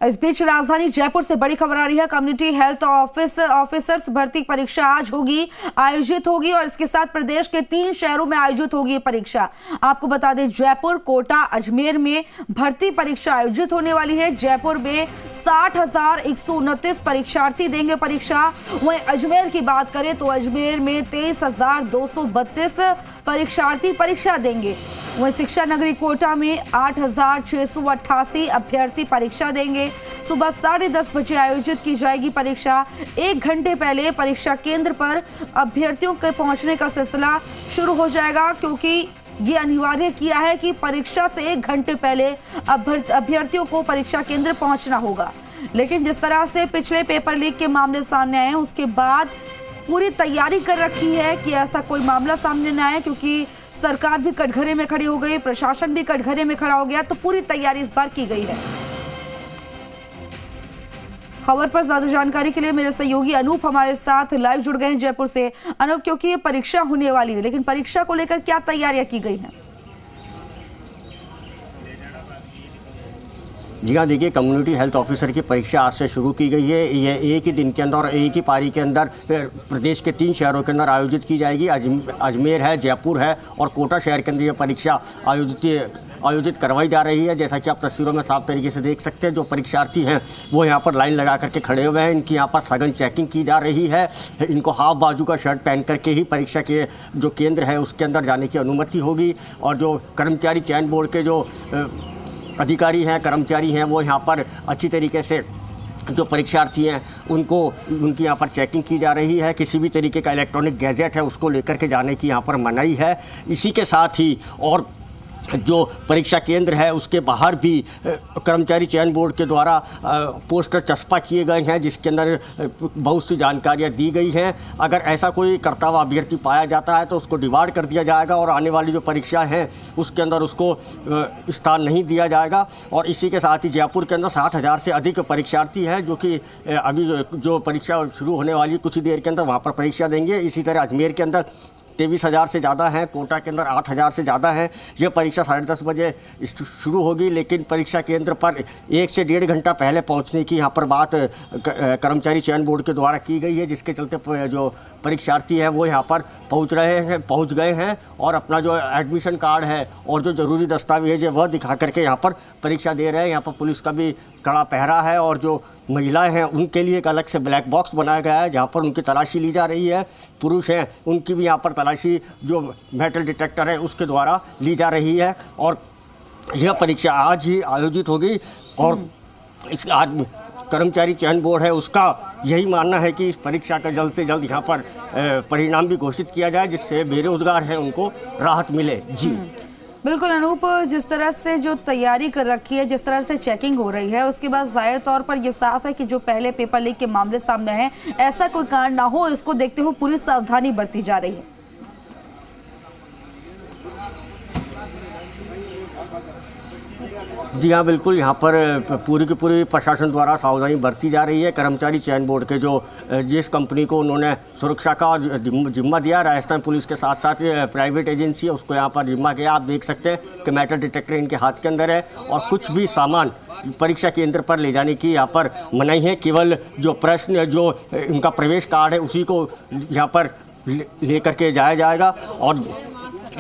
इस बीच राजधानी जयपुर से बड़ी खबर आ रही है। कम्युनिटी हेल्थ ऑफिसर्स भर्ती परीक्षा आज आयोजित होगी और इसके साथ प्रदेश के 3 शहरों में आयोजित होगी ये परीक्षा। आपको बता दें, जयपुर, कोटा, अजमेर में भर्ती परीक्षा आयोजित होने वाली है। जयपुर में 60,129 परीक्षार्थी देंगे परीक्षा। वहीं अजमेर की बात करें तो अजमेर में 23,232 परीक्षार्थी परीक्षा देंगे। वहीं शिक्षा नगरी कोटा में 8,688 अभ्यर्थी परीक्षा देंगे। सुबह 10:30 बजे आयोजित की जाएगी परीक्षा। 1 घंटे पहले परीक्षा केंद्र पर अभ्यर्थियों के पहुंचने का सिलसिला शुरू हो जाएगा, क्योंकि ये अनिवार्य किया है कि परीक्षा से 1 घंटे पहले अभ्यर्थियों को परीक्षा केंद्र पहुंचना होगा। लेकिन जिस तरह से पिछले पेपर लीक के मामले सामने आए, उसके बाद पूरी तैयारी कर रखी है कि ऐसा कोई मामला सामने न आए, क्योंकि सरकार भी कटघरे में खड़ी हो गई, प्रशासन भी कटघरे में खड़ा हो गया, तो पूरी तैयारी इस बार की गई है। खबर पर ज्यादा जानकारी के लिए मेरे सहयोगी अनूप हमारे साथ लाइव जुड़ गए हैं जयपुर से। अनूप, क्योंकि ये परीक्षा होने वाली है, लेकिन परीक्षा को लेकर क्या तैयारियां की गई हैं? जी हाँ, देखिए, कम्युनिटी हेल्थ ऑफिसर की परीक्षा आज से शुरू की गई है। ये एक ही दिन के अंदर और एक ही पारी के अंदर प्रदेश के 3 शहरों के अंदर आयोजित की जाएगी। अजमेर है, जयपुर है और कोटा शहर के अंदर ये परीक्षा आयोजित करवाई जा रही है। जैसा कि आप तस्वीरों में साफ तरीके से देख सकते हैं, जो परीक्षार्थी हैं वो यहाँ पर लाइन लगा करके खड़े हुए हैं। इनकी यहाँ पर सघन चेकिंग की जा रही है। इनको हाफ बाजू का शर्ट पहन करके ही परीक्षा के जो केंद्र है उसके अंदर जाने की अनुमति होगी। और जो कर्मचारी चयन बोर्ड के जो अधिकारी हैं, कर्मचारी हैं, वो यहाँ पर अच्छी तरीके से जो परीक्षार्थी हैं उनकी यहाँ पर चेकिंग की जा रही है। किसी भी तरीके का इलेक्ट्रॉनिक गैजेट है उसको लेकर के जाने की यहाँ पर मनाही है। इसी के साथ ही और जो परीक्षा केंद्र है उसके बाहर भी कर्मचारी चयन बोर्ड के द्वारा पोस्टर चस्पा किए गए हैं, जिसके अंदर बहुत सी जानकारियां दी गई हैं। अगर ऐसा कोई करता हुआ अभ्यर्थी पाया जाता है तो उसको डिवार्ड कर दिया जाएगा और आने वाली जो परीक्षा है उसके अंदर उसको स्थान नहीं दिया जाएगा। और इसी के साथ ही जयपुर के अंदर 60,000 से अधिक परीक्षार्थी हैं, जो कि अभी जो परीक्षा शुरू होने वाली कुछ ही देर के अंदर वहाँ पर परीक्षा देंगे। इसी तरह अजमेर के अंदर 23,000 से ज़्यादा हैं, कोटा के अंदर 8,000 से ज़्यादा हैं। यह परीक्षा 10:30 बजे शुरू होगी, लेकिन परीक्षा केंद्र पर 1 से 1.5 घंटा पहले पहुंचने की यहाँ पर बात कर्मचारी चयन बोर्ड के द्वारा की गई है, जिसके चलते जो परीक्षार्थी हैं वो यहाँ पर पहुँच गए हैं और अपना जो एडमिशन कार्ड है और जो ज़रूरी दस्तावेज है वह दिखा करके यहाँ पर परीक्षा दे रहे हैं। यहाँ पर पुलिस का भी कड़ा पहरा है और जो महिलाएं हैं उनके लिए एक अलग से ब्लैक बॉक्स बनाया गया है, जहाँ पर उनकी तलाशी ली जा रही है। पुरुष हैं उनकी भी यहाँ पर तलाशी जो मेटल डिटेक्टर है उसके द्वारा ली जा रही है। और यह परीक्षा आज ही आयोजित होगी और इस आज कर्मचारी चयन बोर्ड है उसका यही मानना है कि इस परीक्षा का जल्द से जल्द यहाँ पर परिणाम भी घोषित किया जाए, जिससे बेरोजगार हैं उनको राहत मिले। जी बिल्कुल अनूप, जिस तरह से जो तैयारी कर रखी है, जिस तरह से चेकिंग हो रही है, उसके बाद जाहिर तौर पर यह साफ है कि जो पहले पेपर लीक के मामले सामने हैं ऐसा कोई कारण ना हो, इसको देखते हुए पूरी सावधानी बरती जा रही है। जी हाँ, बिल्कुल, यहाँ पर पूरी की पूरी प्रशासन द्वारा सावधानी बरती जा रही है। कर्मचारी चयन बोर्ड के जो जिस कंपनी को उन्होंने सुरक्षा का जिम्मा दिया, राजस्थान पुलिस के साथ साथ प्राइवेट एजेंसी है, उसको यहाँ पर जिम्मा किया। आप देख सकते हैं कि मेटल डिटेक्टर इनके हाथ के अंदर है और कुछ भी सामान परीक्षा केंद्र पर ले जाने की यहाँ पर मनाही है। केवल जो प्रश्न जो इनका प्रवेश कार्ड है उसी को यहाँ पर ले करके जाया जाएगा और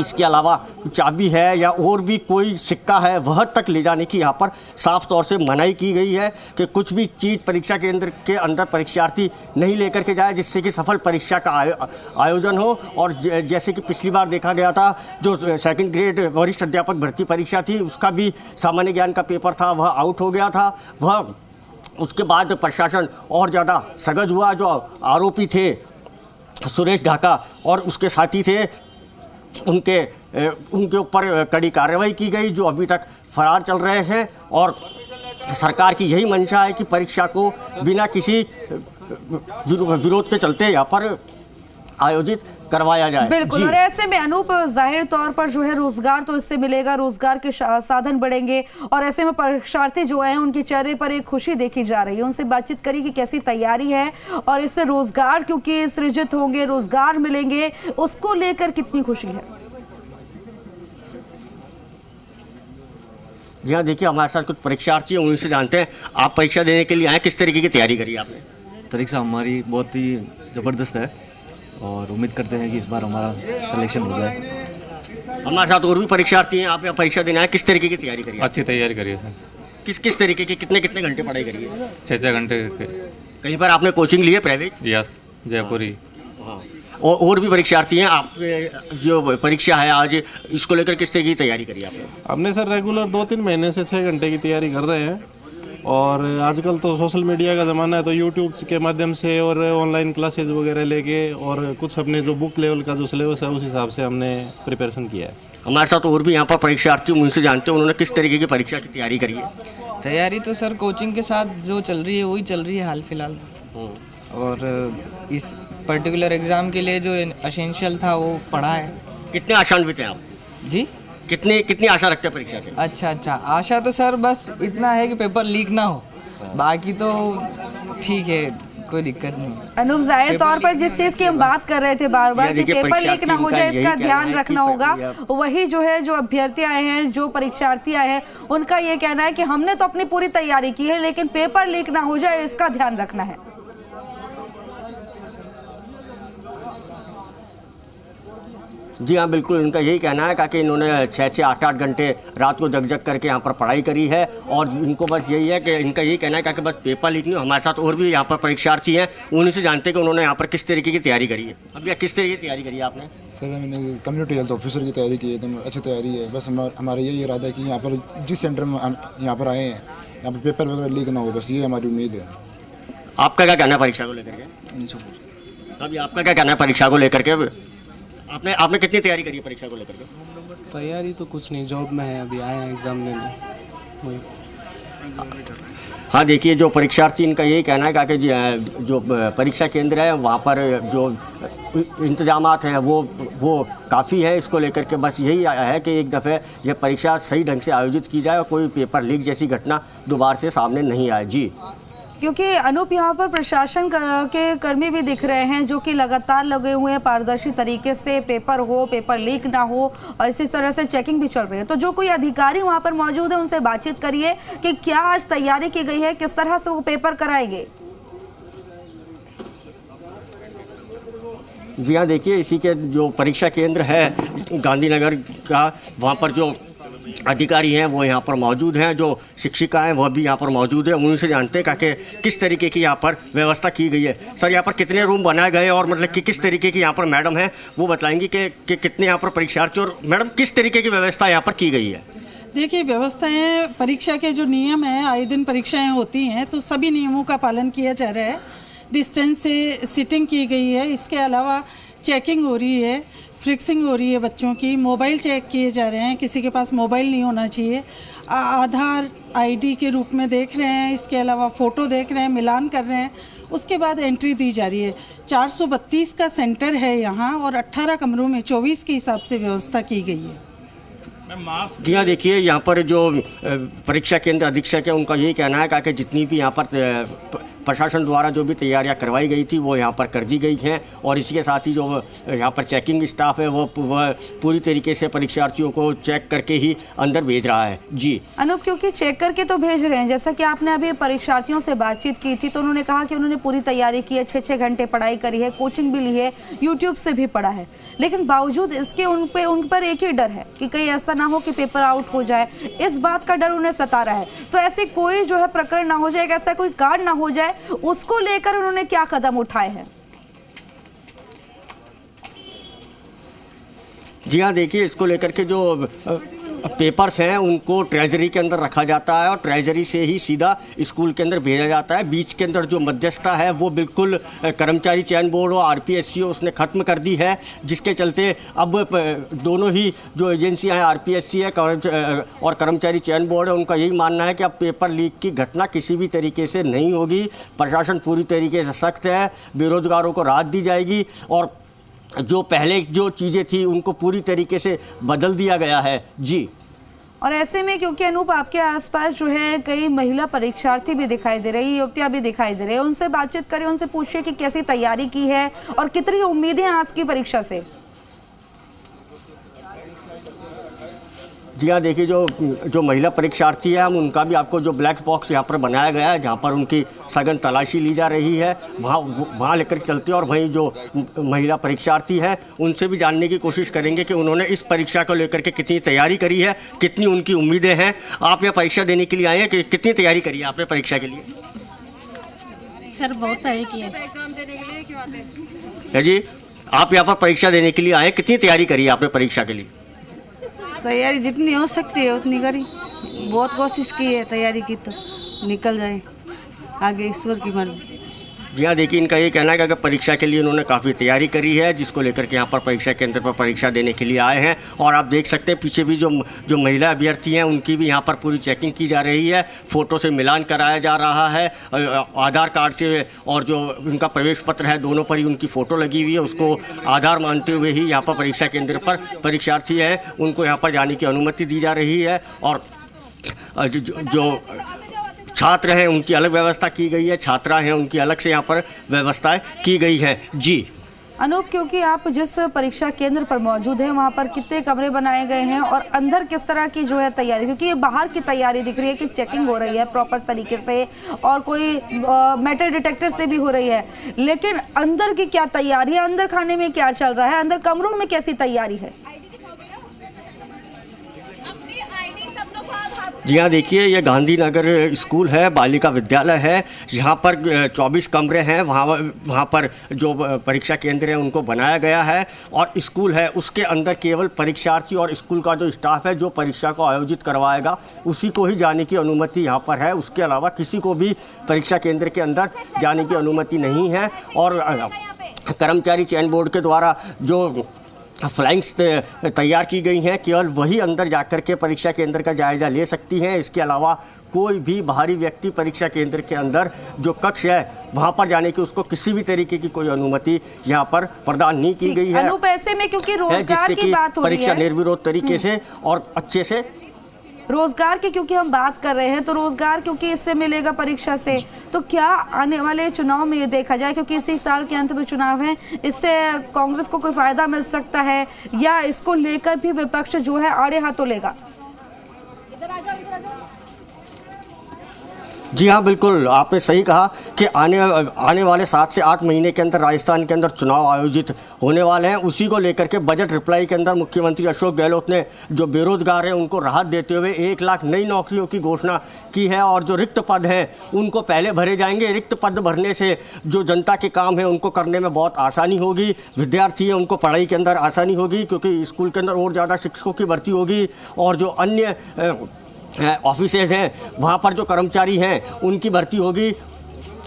इसके अलावा चाबी है या और भी कोई सिक्का है वह तक ले जाने की यहाँ पर साफ तौर से मनाही की गई है कि कुछ भी चीज़ परीक्षा केंद्र के अंदर परीक्षार्थी नहीं लेकर के जाए, जिससे कि सफल परीक्षा का आयोजन हो। और जैसे कि पिछली बार देखा गया था, जो 2nd ग्रेड वरिष्ठ अध्यापक भर्ती परीक्षा थी उसका भी सामान्य ज्ञान का पेपर था, वह आउट हो गया था। वह उसके बाद प्रशासन और ज़्यादा सजग हुआ। जो आरोपी थे सुरेश ढाका और उसके साथी थे, उनके ऊपर कड़ी कार्रवाई की गई, जो अभी तक फरार चल रहे हैं। और सरकार की यही मंशा है कि परीक्षा को बिना किसी विरोध के चलते यहाँ पर आयोजित करवाया जाए। बिल्कुल, और ऐसे में अनूप जाहिर तौर पर जो है रोजगार तो इससे मिलेगा, रोजगार के साधन बढ़ेंगे और ऐसे में परीक्षार्थी जो हैं उनके चेहरे पर एक खुशी देखी जा रही है। उनसे बातचीत करी कि कैसी तैयारी है और इससे रोजगार क्योंकि सृजित होंगे, रोजगार मिलेंगे, उसको लेकर कितनी खुशी है। जी हाँ, देखिए हमारे साथ कुछ परीक्षार्थी हैं, उनसे जानते हैं। आप परीक्षा देने के लिए आए, किस तरीके की तैयारी करी आपने? परीक्षा हमारी बहुत ही ज़बरदस्त है और उम्मीद करते हैं कि इस बार हमारा सिलेक्शन हो जाए। हमारे साथ और भी परीक्षार्थी हैं, आप यहाँ परीक्षा देने आए, किस तरीके की तैयारी करी? अच्छी तैयारी करिए सर। किस तरीके की, कितने घंटे पढ़ाई करी है? 6 घंटे के। कहीं पर आपने कोचिंग ली है प्राइवेट? यस, जयपुरी। और भी परीक्षार्थी हैं, आप जो परीक्षा है आज, इसको लेकर किस तरीके की तैयारी करी आपने? हमने सर रेगुलर 2-3 महीने से 6 घंटे की तैयारी कर रहे हैं और आजकल तो सोशल मीडिया का ज़माना है, तो यूट्यूब के माध्यम से और ऑनलाइन क्लासेज वगैरह लेके और कुछ अपने जो बुक लेवल का जो सिलेबस है उस हिसाब से हमने प्रिपरेशन किया है। हमारे साथ और भी यहाँ पर परीक्षार्थी, उनसे जानते हैं उन्होंने किस तरीके की परीक्षा की तैयारी करी है। तैयारी तो सर कोचिंग के साथ जो चल रही है वही चल रही है हाल फिलहाल, और इस पर्टिकुलर एग्ज़ाम के लिए जो एसेंशियल था वो पढ़ा है। कितने आशान्वित हैं आप जी? कितनी आशा रखते हैं परीक्षा से? अच्छा, आशा तो सर बस इतना है कि पेपर लीक ना हो, बाकी तो ठीक है, कोई दिक्कत नहीं। अनूप, जाहिर तौर पर जिस चीज की हम बात कर रहे थे बार बार कि पेपर लीक ना हो जाए, इसका ध्यान रखना होगा। वही जो है, जो अभ्यर्थी आए हैं, जो परीक्षार्थी आए हैं, उनका ये कहना है कि हमने तो अपनी पूरी तैयारी की है, लेकिन पेपर लीक ना हो जाए, इसका ध्यान रखना है। जी हाँ, बिल्कुल इनका यही कहना है कि इन्होंने 6 8 घंटे रात को जग करके यहाँ पर पढ़ाई करी है और इनको बस यही है कि इनका यही कहना है कि बस पेपर लीक नहीं हो। हमारे साथ और भी यहाँ पर परीक्षार्थी हैं, उन्हीं से जानते हैं कि उन्होंने यहाँ पर किस तरीके की तैयारी करी है। अब किस तरीके की तैयारी करी है आपने? सर मैंने कम्युनिटी हेल्थ ऑफिसर की तैयारी की है, एकदम अच्छी तैयारी है। बस हमारा यही इरादा है कि यहाँ पर जिस सेंटर में हम यहाँ पर आए हैं, यहाँ पर पेपर वगैरह लीक ना हो, बस ये हमारी उम्मीद है। आपका क्या कहना है परीक्षा को लेकर के? अभी आपका क्या कहना है परीक्षा को लेकर के? आपने कितनी तैयारी करी है परीक्षा को लेकर के? तैयारी तो कुछ नहीं, जॉब में है, अभी आए हैं एग्ज़ाम देने वही। हाँ, देखिए जो परीक्षार्थी, इनका यही कहना है कि जो परीक्षा केंद्र है वहाँ पर जो इंतजामात हैं वो काफ़ी है। इसको लेकर के बस यही है कि एक दफ़े ये परीक्षा सही ढंग से आयोजित की जाए और कोई पेपर लीक जैसी घटना दोबारा से सामने नहीं आए। जी, क्योंकि अनूप, यहाँ पर प्रशासन के कर्मी भी दिख रहे हैं जो कि लगातार लगे हुए हैं पारदर्शी तरीके से, पेपर हो, पेपर लीक ना हो, और इसी तरह से चेकिंग भी चल रही है। तो जो कोई अधिकारी वहाँ पर मौजूद है, उनसे बातचीत करिए कि क्या आज तैयारी की गई है, किस तरह से वो पेपर कराएंगे। जी हाँ, देखिए इसी के जो परीक्षा केंद्र है गांधीनगर का, वहाँ पर जो अधिकारी हैं वो यहाँ पर मौजूद हैं, जो शिक्षिकाएं वह भी यहाँ पर मौजूद है। उन्हीं से जानते हैं कि किस तरीके की यहाँ पर व्यवस्था की गई है। सर, यहाँ पर कितने रूम बनाए गए और मतलब कि किस तरीके की यहाँ पर मैडम है वो बताएंगी कि कितने यहाँ पर परीक्षार्थी, और मैडम किस तरीके की व्यवस्था यहाँ पर की गई है? देखिए, व्यवस्थाएं, परीक्षा के जो नियम हैं, आए दिन परीक्षाएं होती हैं, तो सभी नियमों का पालन किया जा रहा है। डिस्टेंस से सिटिंग की गई है, इसके अलावा चेकिंग हो रही है, फ्रिक्सिंग हो रही है बच्चों की, मोबाइल चेक किए जा रहे हैं, किसी के पास मोबाइल नहीं होना चाहिए, आधार आईडी के रूप में देख रहे हैं, इसके अलावा फ़ोटो देख रहे हैं, मिलान कर रहे हैं, उसके बाद एंट्री दी जा रही है। 432 का सेंटर है यहाँ और 18 कमरों में 24 के हिसाब से व्यवस्था की गई है। जी हाँ, देखिए यहाँ पर जो परीक्षा केंद्र अधीक्षक है उनका यही कहना है कि जितनी भी यहाँ पर प्रशासन द्वारा जो भी तैयारियां करवाई गई थी वो यहाँ पर कर दी गई हैं, और इसी के साथ ही जो यहाँ पर चेकिंग स्टाफ है वो पूरी तरीके से परीक्षार्थियों को चेक करके ही अंदर भेज रहा है। जी अनूप, क्योंकि चेक करके तो भेज रहे हैं, जैसा कि आपने अभी परीक्षार्थियों से बातचीत की थी तो उन्होंने कहा कि उन्होंने पूरी तैयारी की है, 6 घंटे पढ़ाई करी है, कोचिंग भी ली है, यूट्यूब से भी पढ़ा है, लेकिन बावजूद इसके उन पर एक ही डर है कि कहीं ऐसा ना हो कि पेपर आउट हो जाए। इस बात का डर उन्हें सता रहा है। तो ऐसे कोई जो है प्रकरण ना हो जाए, ऐसा कोई कांड ना हो जाए, उसको लेकर उन्होंने क्या कदम उठाए हैं? जी हाँ, देखिए इसको लेकर के जो पेपर्स हैं उनको ट्रेजरी के अंदर रखा जाता है और ट्रेजरी से ही सीधा स्कूल के अंदर भेजा जाता है। बीच के अंदर जो मध्यस्थता है वो बिल्कुल कर्मचारी चयन बोर्ड और आरपीएससी उसने ख़त्म कर दी है, जिसके चलते अब दोनों ही जो एजेंसियां हैं, आरपीएससी है और कर्मचारी चयन बोर्ड है, उनका यही मानना है कि अब पेपर लीक की घटना किसी भी तरीके से नहीं होगी। प्रशासन पूरी तरीके से सख्त है, बेरोजगारों को राहत दी जाएगी और जो पहले जो चीज़ें थी उनको पूरी तरीके से बदल दिया गया है। जी, और ऐसे में क्योंकि अनूप आपके आसपास जो है कई महिला परीक्षार्थी भी दिखाई दे रही, युवतियां भी दिखाई दे रही है, उनसे बातचीत करें, उनसे पूछिए कि कैसी तैयारी की है और कितनी उम्मीदें आज की परीक्षा से। जी हाँ, देखिए जो महिला परीक्षार्थी है, हम उनका भी आपको जो ब्लैक बॉक्स यहाँ पर बनाया गया है, जहाँ पर उनकी सघन तलाशी ली जा रही है, वहाँ लेकर चलते हैं और वहीं जो महिला परीक्षार्थी हैं उनसे भी जानने की कोशिश करेंगे कि उन्होंने इस परीक्षा को लेकर के कितनी तैयारी करी है, कितनी उनकी उम्मीदें हैं। आप यहाँ परीक्षा देने के लिए आए हैं, कि कितनी तैयारी करी है आपने परीक्षा के लिए? सर बहुत तैयारी की है जी, आप यहाँ पर परीक्षा देने के लिए आए, कितनी तैयारी करी है आपने परीक्षा के लिए? तैयारी जितनी हो सकती है उतनी करी, बहुत कोशिश की है तैयारी की, तो निकल जाए आगे ईश्वर की मर्जी। जी हाँ, देखिए इनका ये कहना है कि अगर परीक्षा के लिए उन्होंने काफ़ी तैयारी करी है, जिसको लेकर के यहाँ पर परीक्षा केंद्र पर परीक्षा देने के लिए आए हैं। और आप देख सकते हैं पीछे भी जो महिला अभ्यर्थी हैं उनकी भी यहाँ पर पूरी चेकिंग की जा रही है, फ़ोटो से मिलान कराया जा रहा है, आधार कार्ड से और जो उनका प्रवेश पत्र है दोनों पर ही उनकी फ़ोटो लगी हुई है, उसको आधार मानते हुए ही यहाँ पर परीक्षा केंद्र पर परीक्षार्थी हैं उनको यहाँ पर जाने की अनुमति दी जा रही है। और जो छात्र हैं उनकी अलग व्यवस्था की गई है, छात्रा हैं उनकी अलग से यहाँ पर व्यवस्थाएं की गई हैं। जी अनूप, क्योंकि आप जिस परीक्षा केंद्र पर मौजूद हैं वहाँ पर कितने कमरे बनाए गए हैं और अंदर किस तरह की जो है तैयारी, क्योंकि ये बाहर की तैयारी दिख रही है कि चेकिंग हो रही है प्रॉपर तरीके से और कोई मेटल डिटेक्टर से भी हो रही है, लेकिन अंदर की क्या तैयारी है, अंदर खाने में क्या चल रहा है, अंदर कमरों में कैसी तैयारी है? जी हाँ, देखिए ये गांधीनगर स्कूल है, बालिका विद्यालय है, यहाँ पर 24 कमरे हैं, वहाँ पर जो परीक्षा केंद्र है उनको बनाया गया है और स्कूल है उसके अंदर केवल परीक्षार्थी और स्कूल का जो स्टाफ है जो परीक्षा को आयोजित करवाएगा उसी को ही जाने की अनुमति यहाँ पर है। उसके अलावा किसी को भी परीक्षा केंद्र के अंदर जाने की अनुमति नहीं है। और कर्मचारी चयन बोर्ड के द्वारा जो फ्लाइंग्स तैयार की गई हैं केवल वही अंदर जाकर के परीक्षा केंद्र का जायज़ा ले सकती हैं। इसके अलावा कोई भी बाहरी व्यक्ति परीक्षा केंद्र के अंदर जो कक्ष है वहां पर जाने की उसको किसी भी तरीके की कोई अनुमति यहां पर प्रदान नहीं की गई है। ऐसे में क्योंकि रोजगार की बात हो रही है, परीक्षा निर्विरोध तरीके से और अच्छे से रोजगार की क्योंकि हम बात कर रहे हैं, तो रोजगार क्योंकि इससे मिलेगा परीक्षा से, तो क्या आने वाले चुनाव में ये देखा जाए, क्योंकि इसी साल के अंत में चुनाव है, इससे कांग्रेस को कोई फायदा मिल सकता है या इसको लेकर भी विपक्ष जो है आड़े हाथों लेगा? जी हाँ, बिल्कुल आपने सही कहा कि आने वाले 7 से 8 महीने के अंदर राजस्थान के अंदर चुनाव आयोजित होने वाले हैं। उसी को लेकर के बजट रिप्लाई के अंदर मुख्यमंत्री अशोक गहलोत ने जो बेरोजगार हैं उनको राहत देते हुए 1 लाख नई नौकरियों की घोषणा की है और जो रिक्त पद हैं उनको पहले भरे जाएंगे। रिक्त पद भरने से जो जनता के काम है उनको करने में बहुत आसानी होगी, विद्यार्थी हैं उनको पढ़ाई के अंदर आसानी होगी क्योंकि स्कूल के अंदर और ज़्यादा शिक्षकों की भर्ती होगी और जो अन्य ऑफिसेज हैं वहाँ पर जो कर्मचारी हैं उनकी भर्ती होगी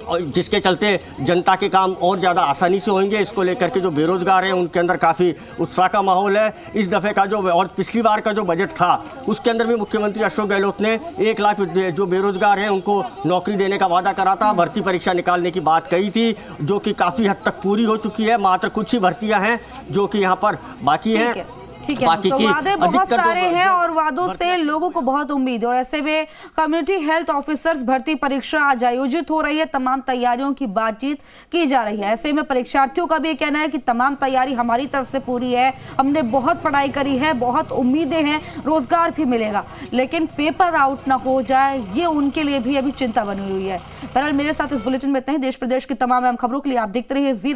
और जिसके चलते जनता के काम और ज़्यादा आसानी से होंगे। इसको लेकर के जो बेरोजगार हैं उनके अंदर काफ़ी उत्साह का माहौल है। इस दफ़े का जो और पिछली बार का जो बजट था उसके अंदर भी मुख्यमंत्री अशोक गहलोत ने 1 लाख जो बेरोजगार हैं उनको नौकरी देने का वादा करा था, भर्ती परीक्षा निकालने की बात कही थी जो कि काफ़ी हद तक पूरी हो चुकी है। मात्र कुछ ही भर्तियाँ हैं जो कि यहाँ पर बाकी हैं। ठीक है, तो वादे बहुत सारे हैं और वादों से लोगों को बहुत उम्मीद है और ऐसे में कम्युनिटी हेल्थ ऑफिसर्स भर्ती परीक्षा आज आयोजित हो रही है, तमाम तैयारियों की बातचीत की जा रही है। ऐसे में परीक्षार्थियों का भी कहना है कि तमाम तैयारी हमारी तरफ से पूरी है, हमने बहुत पढ़ाई करी है, बहुत उम्मीदें हैं, रोजगार भी मिलेगा, लेकिन पेपर आउट ना हो जाए ये उनके लिए भी अभी चिंता बनी हुई है। बहरहाल मेरे साथ इस बुलेटिन में इतना ही। देश प्रदेश की तमाम अहम खबरों के लिए आप देखते रहिए जी